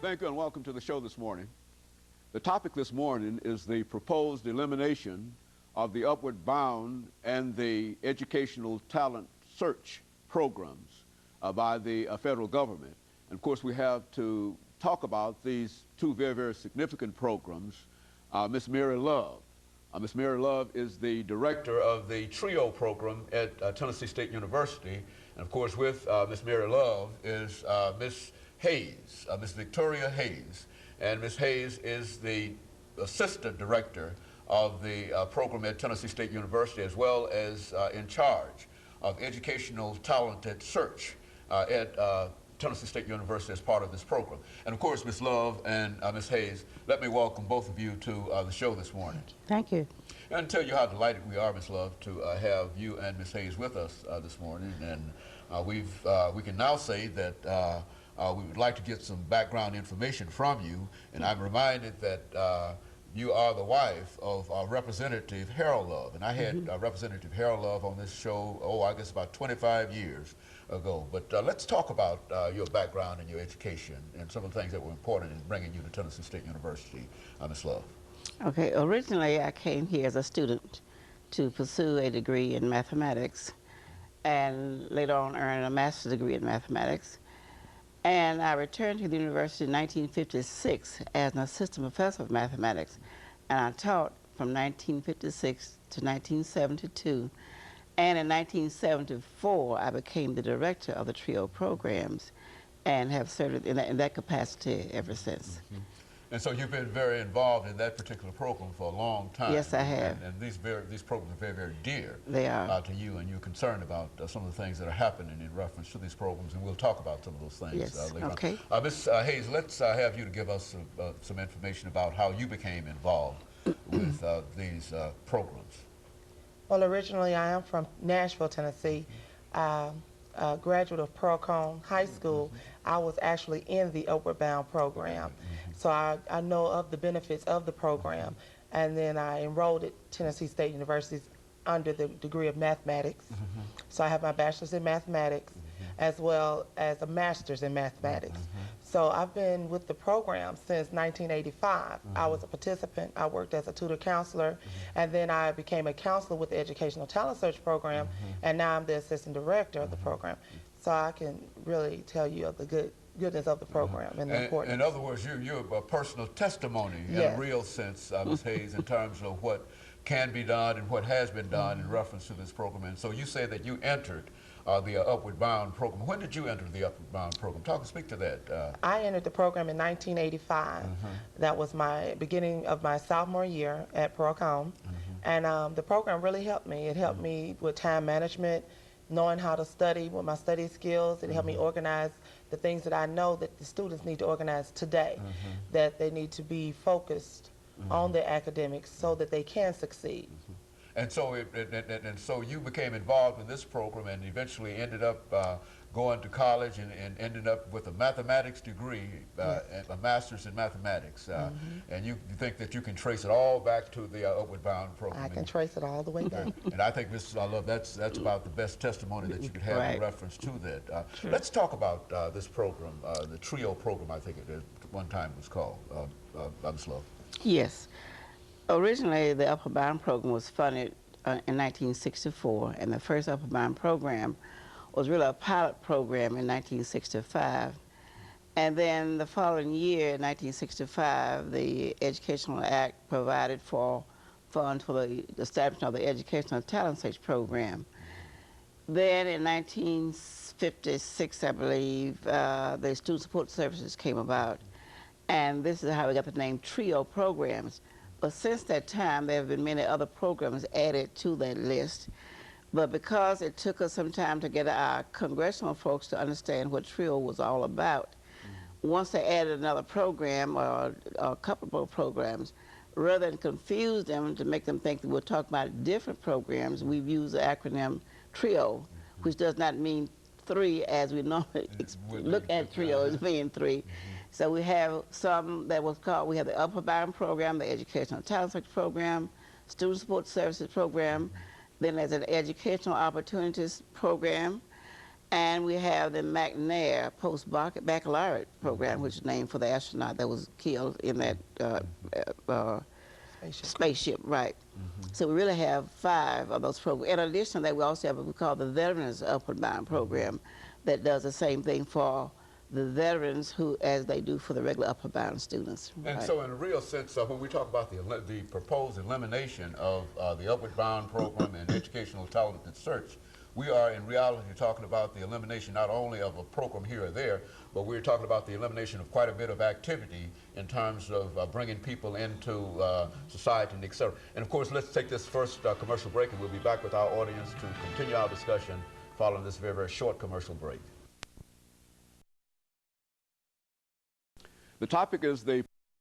Thank you and welcome to the show this morning. The topic this morning is the proposed elimination of the Upward Bound and the Educational Talent Search programs by the federal government. And of course, we have to talk about these two very, very significant programs. Ms. Mary Love. Ms. Mary Love is the director of the TRIO program at Tennessee State University. And of course, with Ms. Mary Love is Ms. Hayes, Ms. Victoria Hayes. And Ms. Hayes is the assistant director of the program at Tennessee State University, as well as in charge of educational talented search at Tennessee State University as part of this program. And of course, Ms. Love and Ms. Hayes, let me welcome both of you to the show this morning. Thank you. And tell you how delighted we are, Ms. Love, to have you and Ms. Hayes with us this morning. And we can now say that we would like to get some background information from you. And I'm reminded that you are the wife of Representative Harold Love. And I had Representative Harold Love on this show, I guess about 25 years ago. But let's talk about your background and your education and some of the things that were important in bringing you to Tennessee State University, Ms. Love. Okay, originally I came here as a student to pursue a degree in mathematics and later on earn a master's degree in mathematics. And I returned to the university in 1956 as an assistant professor of mathematics. And I taught from 1956 to 1972. And in 1974, I became the director of the TRIO programs and have served in that capacity ever since. And so you've been very involved in that particular program for a long time. Yes, I have. And these programs are very, very dear they are. To you, and you're concerned about some of the things that are happening in reference to these programs, and we'll talk about some of those things later okay. on. Ms. Hayes, let's have you to give us some information about how you became involved with these programs. Well, originally I am from Nashville, Tennessee. A graduate of Pearl Cone High School. I was actually in the Upward Bound program. So I know of the benefits of the program. And then I enrolled at Tennessee State University under the degree of mathematics. So I have my bachelor's in mathematics as well as a master's in mathematics. So I've been with the program since 1985. I was a participant. I worked as a tutor counselor, and then I became a counselor with the Educational Talent Search program, and now I'm the assistant director of the program. So I can really tell you of the goodness of the program and the importance. In other words, you're a personal testimony in a real sense, Ms. Hayes, in terms of what can be done and what has been done in reference to this program. And so you say that you entered the Upward Bound program. When did you enter the Upward Bound program? Speak to that. I entered the program in 1985. That was my beginning of my sophomore year at Pearl Cone. And the program really helped me. It helped me with time management, knowing how to study with my study skills. It helped me organize the things that I know that the students need to organize today, that they need to be focused on their academics so that they can succeed. And so, so you became involved in this program and eventually ended up going to college and ended up with a mathematics degree, a master's in mathematics. And you think that you can trace it all back to the Upward Bound program? I can trace it all the way back. And I think, Mrs. Love, that's about the best testimony that you could have in reference to that. Let's talk about this program, the TRIO program, I think it at one time was called, Ms. Love. Yes. Originally, the Upward Bound program was funded in 1964, and the first Upward Bound program was really a pilot program in 1965. And then the following year, in 1965, the Educational Act provided for funds for the establishment of the Educational Talent Search program. Then in 1956, I believe, the Student Support Services came about, and this is how we got the name TRIO programs. But since that time, there have been many other programs added to that list. But because it took us some time to get our congressional folks to understand what TRIO was all about, once they added another program or a couple of programs, rather than confuse them to make them think that we're talking about different programs, we've used the acronym TRIO, which does not mean three as we normally look at TRIO as being three. So we have some that was called, we have the Upward Bound program, the Educational Talent Search program, Student Support Services program, then there's an Educational Opportunities program, And we have the McNair post-baccalaureate program, which is named for the astronaut that was killed in that spaceship, right. So we really have 5 of those programs. In addition to that, we also have what we call the Veterans Upward Bound program that does the same thing for the veterans who, as they do for the regular upward bound students. And right. so in a real sense, when we talk about the proposed elimination of the Upward Bound program and educational talented search, we are in reality talking about the elimination not only of a program here or there, but we're talking about the elimination of quite a bit of activity in terms of bringing people into society and et cetera. And of course, let's take this first commercial break, and we'll be back with our audience to continue our discussion following this very, very short commercial break. The topic is the